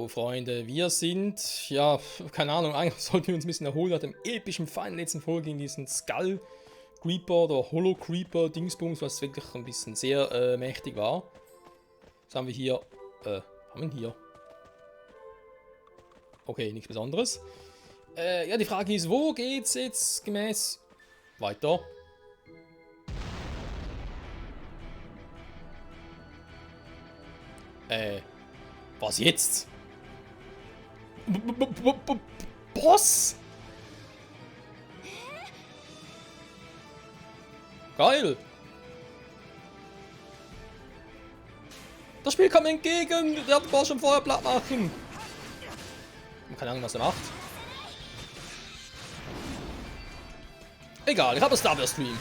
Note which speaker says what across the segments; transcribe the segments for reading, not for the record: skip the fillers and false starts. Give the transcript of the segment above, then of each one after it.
Speaker 1: Oh, Freunde, wir sind, ja, keine Ahnung, eigentlich sollten wir uns ein bisschen erholen nach dem epischen Fall in der letzten Folge in diesen Skull Creeper oder Hollow Creeper Dingsbums, was wirklich ein bisschen sehr mächtig war. Was haben wir hier? Haben wir hier? Okay, nichts Besonderes. Ja, die Frage ist, wo geht's jetzt gemäß weiter? Was jetzt? Boss? Geil! Das Spiel kam entgegen! Der hat den Boss schon vorher platt machen! Keine Ahnung, was er macht. Egal, ich habe einen Starburst-Stream.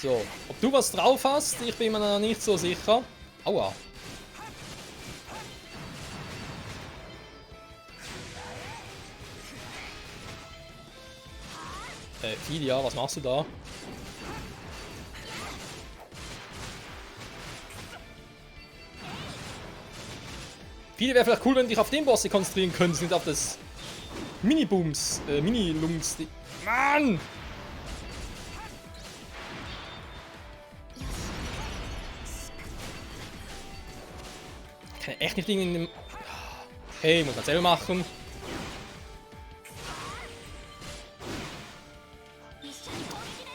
Speaker 1: So, ob du was drauf hast, ich bin mir noch nicht so sicher. Aua. Filia, was machst du da? Viele wäre vielleicht cool, wenn du dich auf den Boss konzentrieren könntest, nicht auf das Mini-Booms, Mini-Lungs. Mann! Ich kann echt nicht in dem... Hey, muss man selber machen.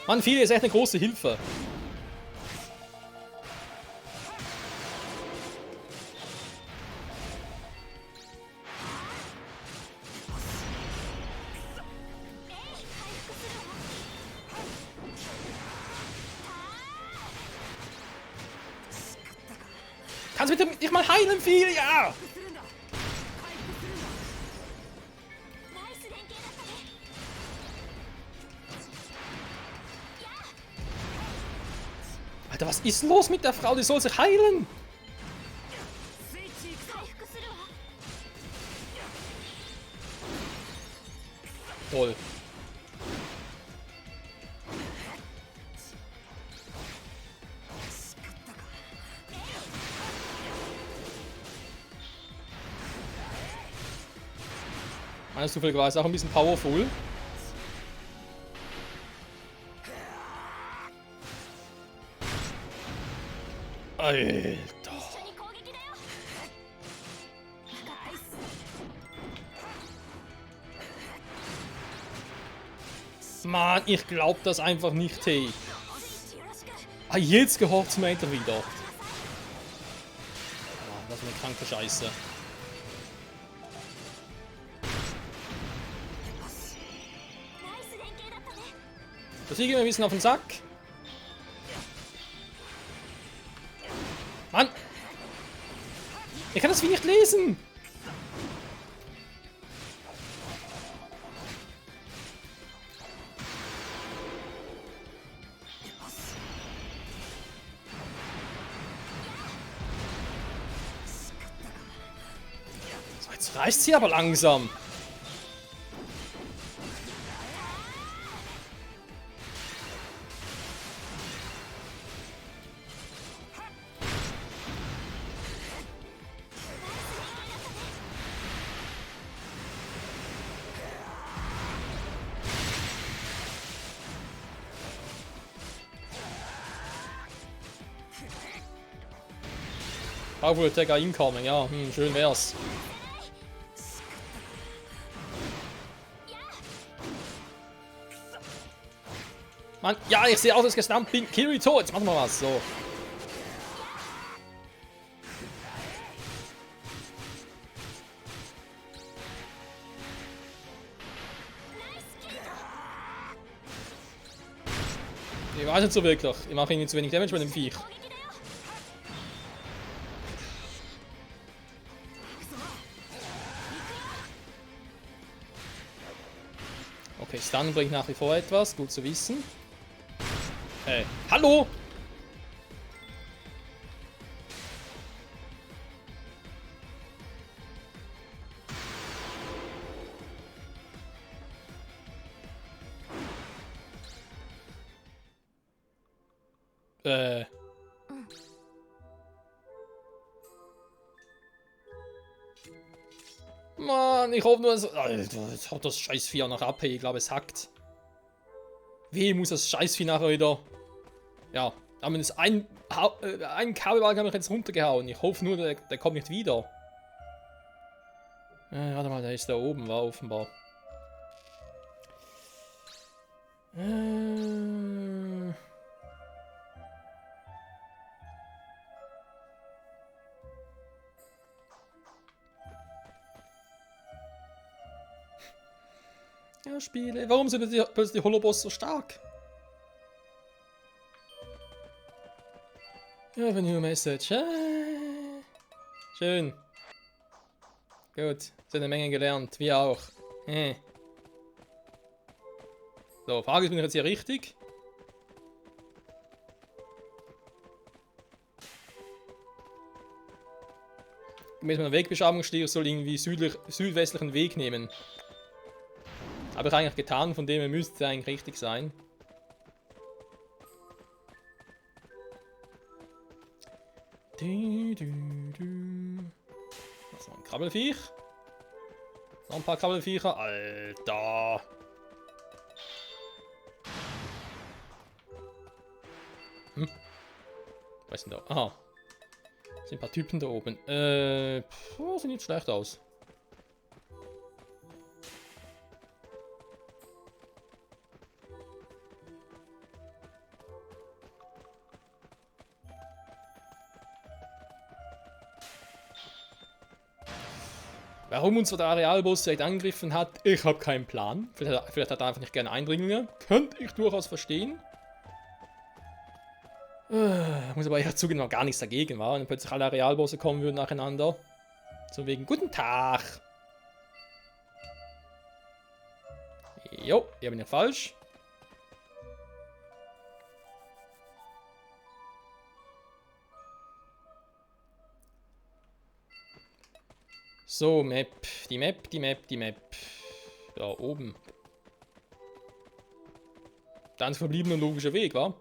Speaker 1: Mann, Filia ist echt eine große Hilfe. Kannst du bitte dich mal heilen, Filia? Alter, was ist los mit der Frau? Die soll sich heilen. Toll. Meines zufälligerweise auch ein bisschen powerful. Alter. Mann, ich glaub das einfach nicht, hey. Ah, jetzt gehorcht's Smater wieder. Mann, das ist eine kranke Scheiße. Das liegt mir ein bisschen auf den Sack. Mann! Ich kann das wie nicht lesen! So, jetzt reißt sie aber langsam. Powerful Attacker incoming, ja, schön wär's. Mann, ja, ich sehe aus, dass ich gestumpt bin. Kirito, jetzt machen wir was, so. Ich weiß nicht so wirklich. Ich mache irgendwie zu wenig Damage bei dem Viech. Okay, Stun bringt nach wie vor etwas, gut zu wissen. Hey, hallo! Mann, ich hoffe nur, Alter, jetzt haut das Scheißvieh noch ab, hey, ich glaube, es hackt. Wie muss das Scheißvieh nachher wieder... Ja, aber das ein Kabelbalken habe ich jetzt runtergehauen. Ich hoffe nur, der kommt nicht wieder. Warte mal, der ist da oben, war offenbar. Ja, Spiele. Warum sind plötzlich die Holoboss so stark? Ja, für New Message. Schön. Gut, so eine Menge gelernt, wir auch. So, Frage ist, bin ich jetzt hier richtig? Gemäß meiner Wegbeschreibung steht, ich soll irgendwie südwestlichen Weg nehmen. Habe ich eigentlich getan, von dem her müsste es eigentlich richtig sein. Das ist noch ein Krabbelfiech. Noch ein paar Krabbelfiecher. Alter. Was ist denn da? Aha. Das sind ein paar Typen da oben. Sieht nicht schlecht aus. Warum uns der Arealboss direkt angegriffen hat, ich habe keinen Plan. Vielleicht hat er einfach nicht gerne Eindringlinge. Könnte ich durchaus verstehen. Muss aber eher zugeben, noch gar nichts dagegen war. Wenn plötzlich alle Arealbosse kommen würden nacheinander. So wegen Guten Tag. Jo, hier bin ich falsch. So, Map. Die Map. Da oben. Der einzig verbliebene logische Weg, wa?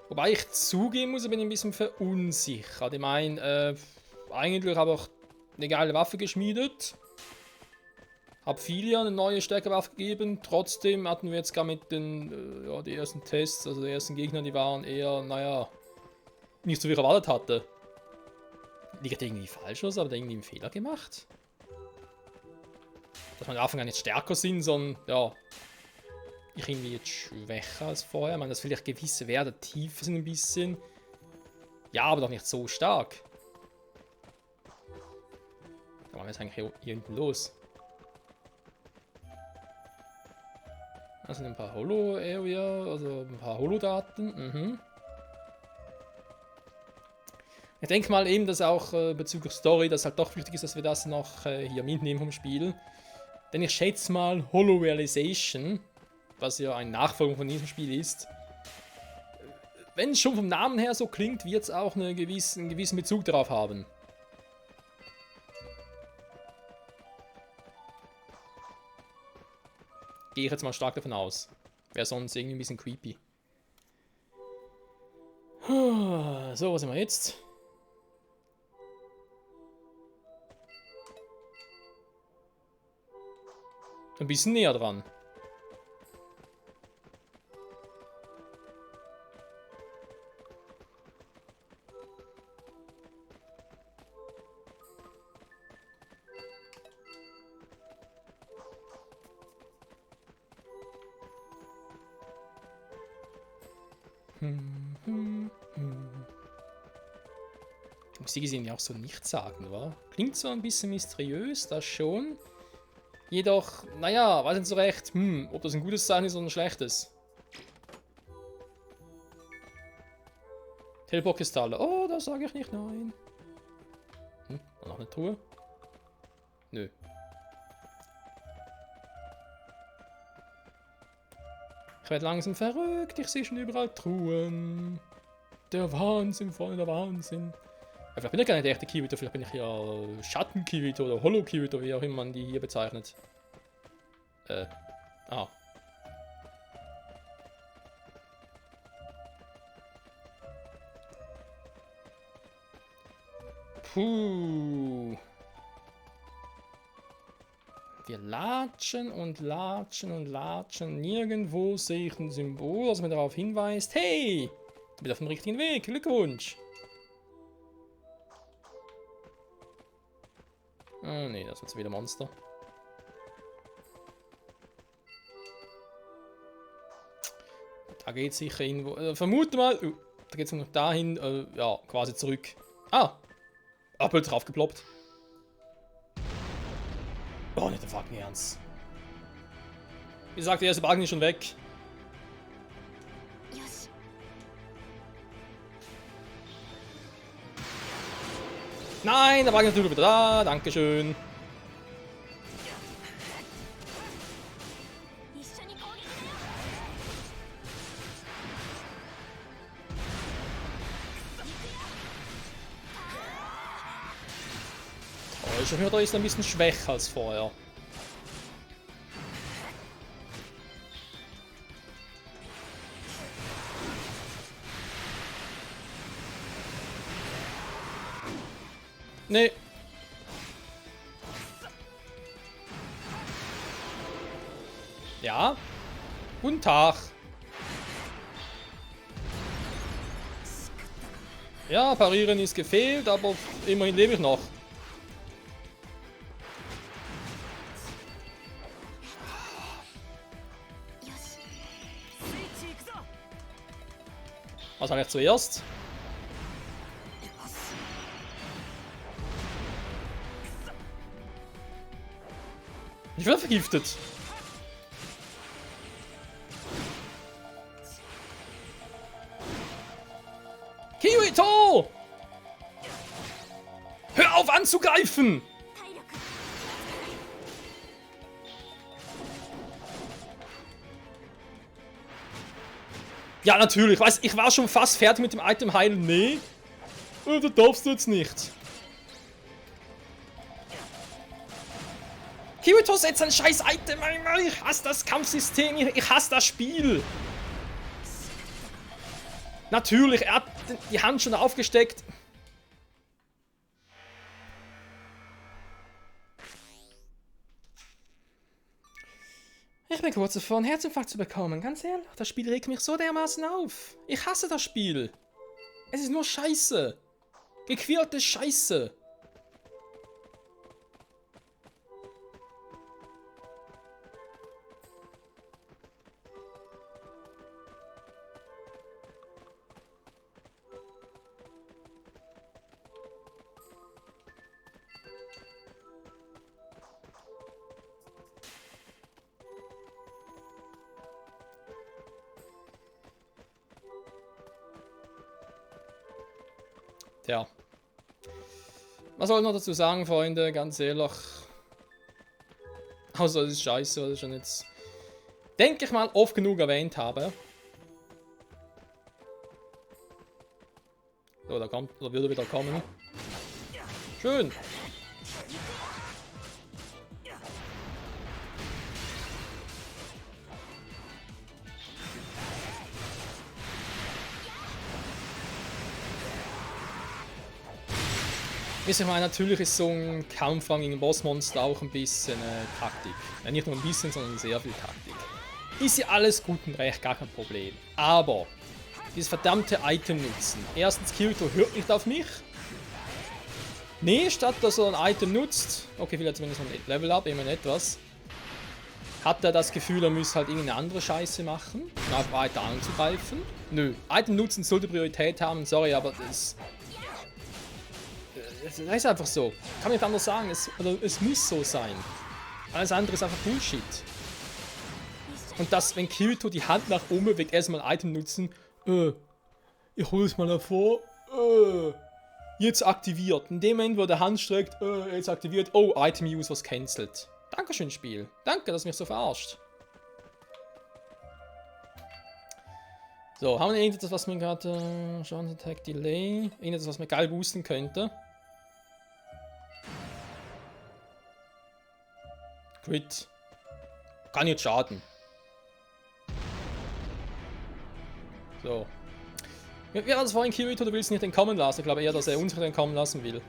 Speaker 1: Wobei ich zugeben muss, bin ich ein bisschen verunsichert. Ich meine, eigentlich habe ich eine geile Waffe geschmiedet. Hab Filia eine neue Stärkewaffe gegeben. Trotzdem hatten wir jetzt gar mit den, ja, die ersten Tests, also die ersten Gegner, die waren eher, naja, nicht so wie ich erwartet hatte. Liegt irgendwie falsch aus, aber da irgendwie einen Fehler gemacht? Dass meine Waffen gar nicht stärker sind, sondern, ja, ich irgendwie jetzt schwächer als vorher. Ich meine, dass vielleicht gewisse Werte tiefer sind ein bisschen. Ja, aber doch nicht so stark. Was machen wir jetzt eigentlich hier hinten los? Das sind ein paar Holo-Area, also ein paar Holo-Daten. Ich denke mal eben, dass auch bezüglich Story, dass halt doch wichtig ist, dass wir das noch hier mitnehmen vom Spiel. Denn ich schätze mal, Holo-Realization, was ja ein Nachfolger von diesem Spiel ist, wenn es schon vom Namen her so klingt, wird es auch einen gewissen Bezug darauf haben. Gehe ich jetzt mal stark davon aus. Wäre sonst irgendwie ein bisschen creepy. So, was sind wir jetzt? Ein bisschen näher dran. Die Musik ist irgendwie auch so nichtssagend, wa? Klingt so ein bisschen mysteriös, das schon. Jedoch, naja, weiß nicht so recht, ob das ein gutes Zeichen ist oder ein schlechtes. Teleport-Kristalle. Oh, da sage ich nicht nein. Noch eine Truhe? Nö. Ich werde langsam verrückt, ich sehe schon überall Truhen. Der Wahnsinn, voll der Wahnsinn. Ja, vielleicht bin ich gar nicht der echte Kirito, vielleicht bin ich ja Schatten-Kirito oder Holo-Kirito, wie auch immer man die hier bezeichnet. Ah. Puh. Wir latschen und latschen und latschen. Nirgendwo sehe ich ein Symbol, das mir darauf hinweist, hey, du bist auf dem richtigen Weg, Glückwunsch. Ah, nee, das ist wieder Monster. Da geht es sicher irgendwo. Vermute mal, da geht es noch dahin, ja, quasi zurück. Ah, Apfel drauf geploppt. Oh, nicht der fucking Ernst. Wie gesagt, der erste Balken ist schon weg. Nein, der Balken ist natürlich wieder da. Dankeschön. Ich höre, da ist ein bisschen schwächer als vorher. Nee. Ja. Guten Tag. Ja, parieren ist gefehlt, aber immerhin lebe ich noch. Was habe ich zuerst? Ich werde vergiftet. Kirito! Hör auf anzugreifen! Ja, natürlich. Ich war schon fast fertig mit dem Item heilen. Nee. Das darfst du jetzt nicht. Kirito setzt ein scheiß Item ein. Ich hasse das Kampfsystem. Ich hasse das Spiel. Natürlich, er hat die Hand schon aufgesteckt. Ich bin kurz davor, einen Herzinfarkt zu bekommen. Ganz ehrlich, das Spiel regt mich so dermaßen auf. Ich hasse das Spiel. Es ist nur Scheiße. Gequirlte Scheiße. Tja. Was soll ich noch dazu sagen, Freunde? Ganz ehrlich. Außer es ist scheiße, was ich schon jetzt, denke ich mal, oft genug erwähnt habe. So, da kommt, oder würde wieder kommen. Schön. Ich meine, natürlich ist so ein Kampfrang gegen ein Bossmonster auch ein bisschen Taktik. Ja, nicht nur ein bisschen, sondern sehr viel Taktik. Ist ja alles gut und recht, gar kein Problem. Aber dieses verdammte Item nutzen. Erstens, Kirito hört nicht auf mich. Nee, statt dass er ein Item nutzt, okay, vielleicht zumindest ein Level Up, immerhin etwas, hat er das Gefühl, er müsse halt irgendeine andere Scheiße machen, um einfach weiter anzugreifen. Nö, Item nutzen sollte Priorität haben, sorry, aber das ist einfach so. Kann man nicht anders sagen. Es muss so sein. Alles andere ist einfach Bullshit. Und dass, wenn Kirito die Hand nach oben bewegt, erstmal ein Item nutzen. Ich hole es mal hervor. Jetzt aktiviert. In dem Moment, wo der Hand streckt, jetzt aktiviert. Oh, Item Use was cancelled. Dankeschön, Spiel. Danke, dass du mich so verarscht. So, haben wir irgendetwas, was mir gerade. Chance Attack Delay. Irgendetwas, was mir geil boosten könnte. Crit. Kann jetzt schaden. So. Wie war das vorhin, Kirito? Du willst nicht entkommen lassen. Ich glaube eher, dass er uns nicht entkommen lassen will.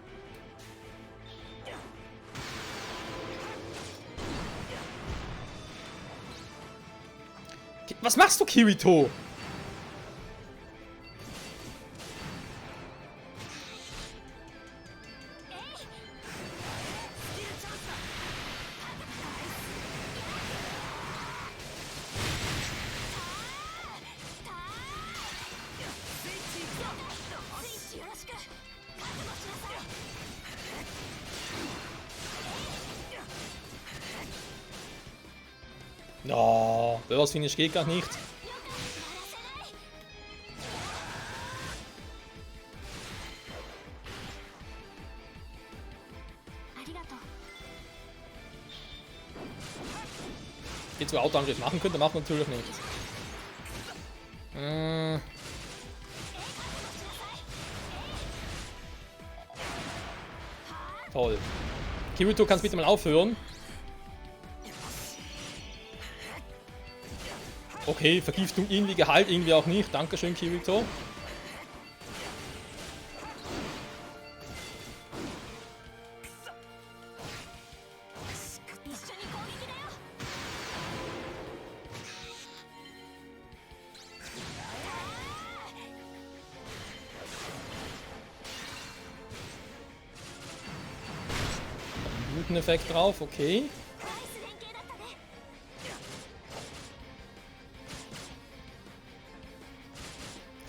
Speaker 1: Was machst du, Kirito? No, Burst Finish geht gar nicht. Jetzt wo Autoangriff machen könnte, macht natürlich nichts. Toll. Kirito, kannst bitte mal aufhören? Okay, Vergiftung irgendwie geheilt, irgendwie auch nicht. Dankeschön, Kirito. Guten Effekt drauf, okay.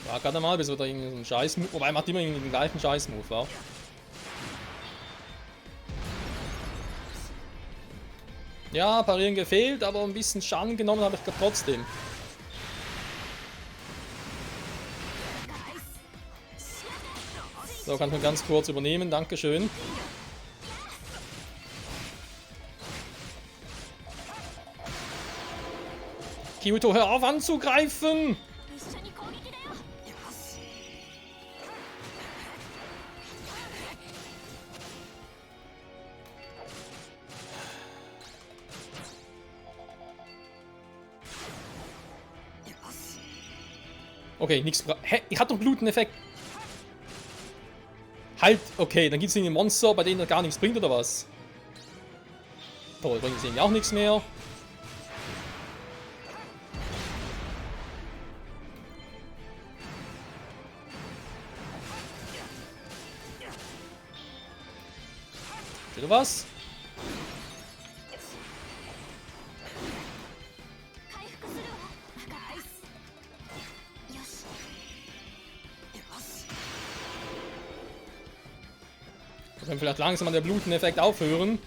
Speaker 1: Ja, gerade mal, bis wieder irgendwie so ein Scheiß-Move. Wobei, er macht immer irgendwie den gleichen Scheiß-Move, wa? Ja, parieren gefehlt, aber ein bisschen Schaden genommen habe ich trotzdem. So, kann ich mir ganz kurz übernehmen, dankeschön. Kirito, hör auf anzugreifen! Okay, nichts. Hä? Ich hatte doch Bluteneffekt. Halt, okay, dann gibt es irgendwie Monster, bei denen er gar nichts bringt, oder was? Toll, bringt es irgendwie auch nichts mehr. Wieder was? Wir können vielleicht langsam an der Bluteneffekt aufhören.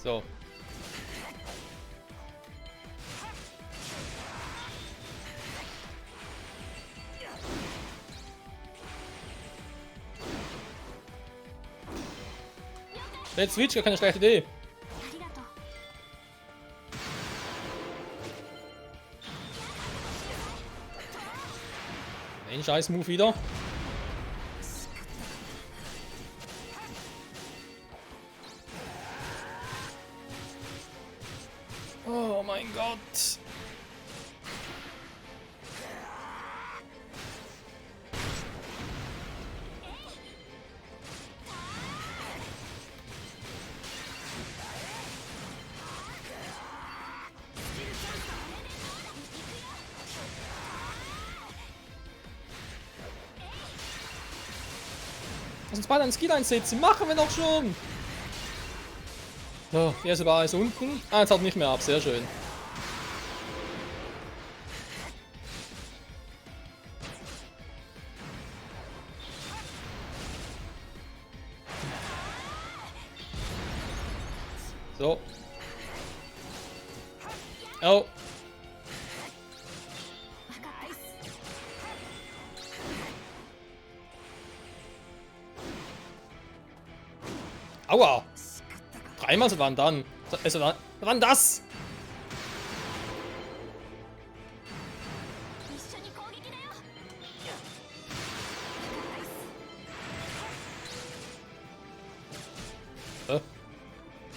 Speaker 1: So. Der Switch, gar keine schlechte Idee. Ein scheiß Move wieder. Oh mein Gott. Lass uns beide einen Skill einsetzen. Machen wir doch schon. So, die erste Bar ist unten. Ah, jetzt haut nicht mehr ab. Sehr schön. So. Oh. Aua. Dreimal so waren dann. Also wann das?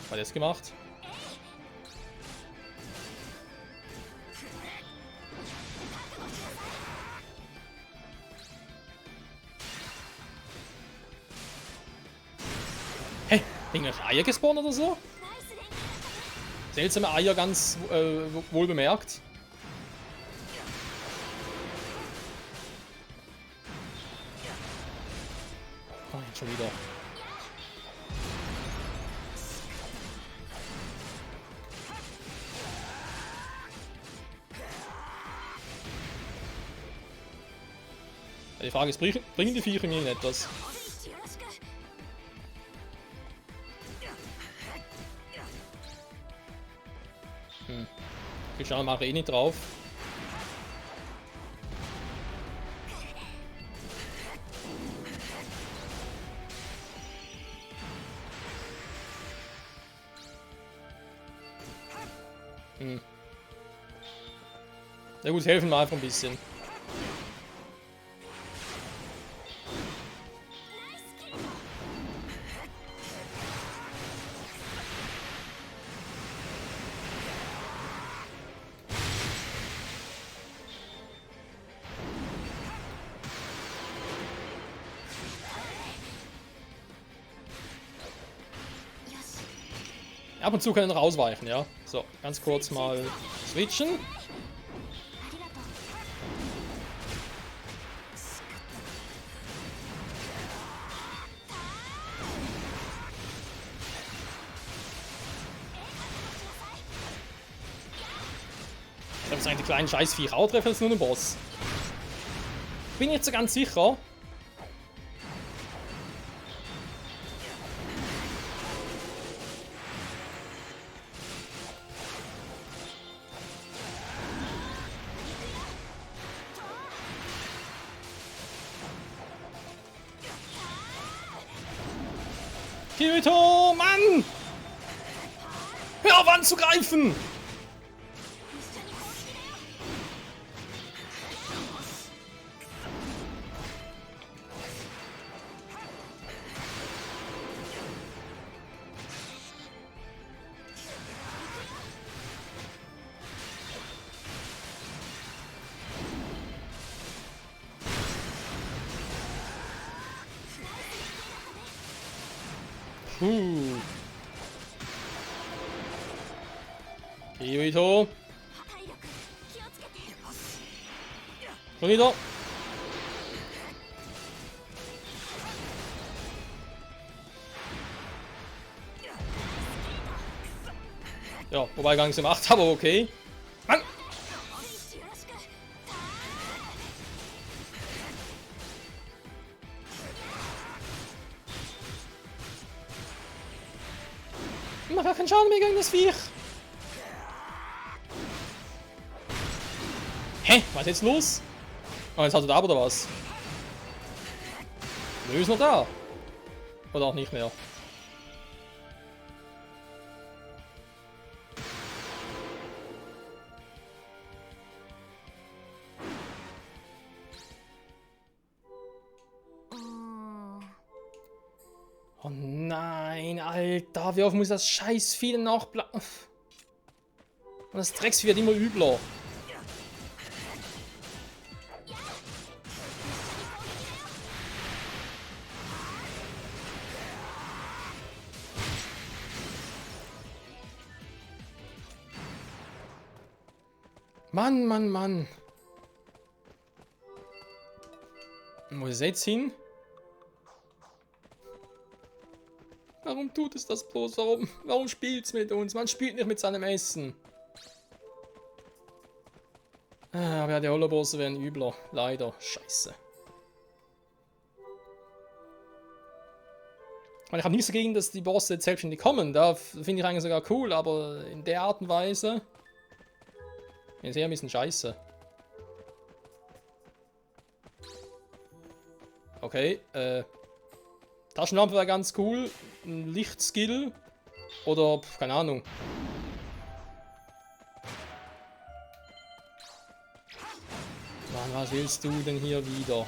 Speaker 1: Was hat er jetzt gemacht? Hä? Irgendwelche Eier gespawnt oder so? Seltsame Eier, ganz wohl bemerkt. Oh, jetzt schon wieder. Die Frage ist, bringen die Viecher mir etwas? Ich schaue mal eh nicht drauf. Na gut, helfen wir einfach ein bisschen. Ab und zu können rausweichen, ja. So, ganz kurz mal switchen. Ich glaube, die kleinen Scheißviecher auch treffen als nur einen Boss. Bin jetzt so ganz sicher. Kirito, Mann! Hör auf anzugreifen! Kirito. Schon wieder. Ja, wobei gar nichts gemacht, aber okay. Mann! Ich mach gar keinen Schaden mehr gegen das Viech. Hä? Was ist jetzt los? Oh, jetzt hat er da oder was? Nö, ist noch da. Oder auch nicht mehr. Oh nein, Alter. Wie oft muss das Scheißvieh nachbleiben? Und das Drecksvieh wird immer übler. Mann, Mann, Mann. Wo ist jetzt hin? Warum tut es das bloß? Warum spielt es mit uns? Man spielt nicht mit seinem Essen. Aber ja, die Holobosse werden übler. Leider. Scheiße. Ich habe nichts dagegen, dass die Bosse jetzt selbstständig kommen. Da finde ich eigentlich sogar cool, aber in der Art und Weise ist eher ein bisschen scheiße. Okay, Taschenlampe wäre ganz cool. Ein Lichtskill. Oder, keine Ahnung. Mann, was willst du denn hier wieder?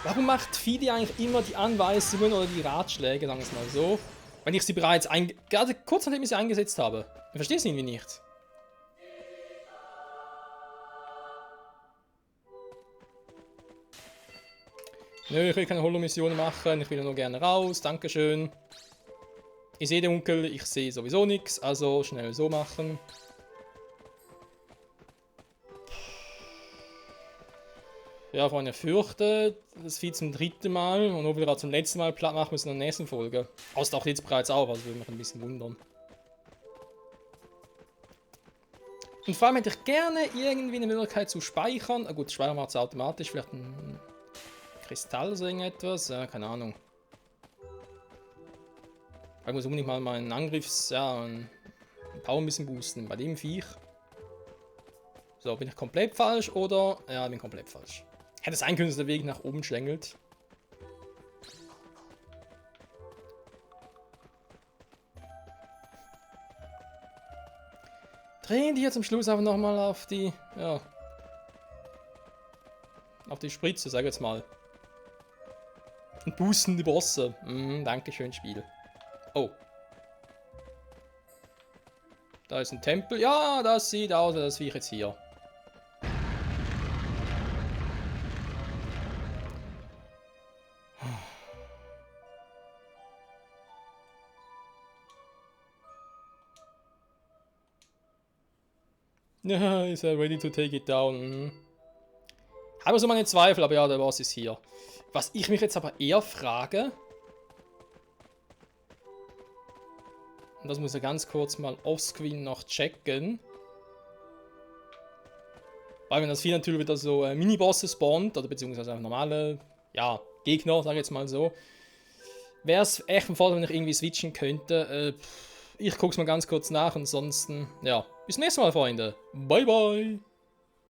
Speaker 1: Warum macht Fidi eigentlich immer die Anweisungen oder die Ratschläge, sagen wir es mal so, wenn ich sie bereits gerade kurz nachdem ich sie eingesetzt habe? Ich verstehe es irgendwie nicht. Nö, ich will keine Holo-Missionen machen, ich will nur gerne raus, dankeschön. Ich sehe dunkel, ich sehe sowieso nichts, also schnell so machen. Ja, Freunde, ich fürchte, das Vieh zum 3. Mal und ob wir gerade zum letzten Mal platt machen müssen in der nächsten Folge. Das taucht jetzt bereits auf, also würde mich ein bisschen wundern. Und vor allem hätte ich gerne irgendwie eine Möglichkeit zu speichern. Ah gut, speichern wir es automatisch, vielleicht ein Kristall oder irgendetwas, ja, keine Ahnung. Ich muss unbedingt mal meinen einen Power ein bisschen boosten bei dem Viech. So, bin ich komplett falsch oder? Ja, bin komplett falsch. Hätte sein können, dass der Weg nach oben schlängelt. Drehen die jetzt am Schluss einfach nochmal auf die, ja, auf die Spritze, sag ich jetzt mal. Und boosten die Bosse. Dankeschön, Spiel. Oh. Da ist ein Tempel. Ja, das sieht aus, als wie ich jetzt hier. Ja, ist er ready to take it down? Habe so meine Zweifel, aber ja, der Boss ist hier. Was ich mich jetzt aber eher frage, und das muss ich ganz kurz mal offscreen noch checken, weil wenn das Vieh natürlich wieder so Mini-Bosse spawnt, oder beziehungsweise einfach normale, ja, Gegner, sage ich jetzt mal so, wäre es echt ein Vorteil, wenn ich irgendwie switchen könnte. Ich gucke es mal ganz kurz nach, ansonsten, ja, bis nächstes Mal, Freunde. Bye, bye.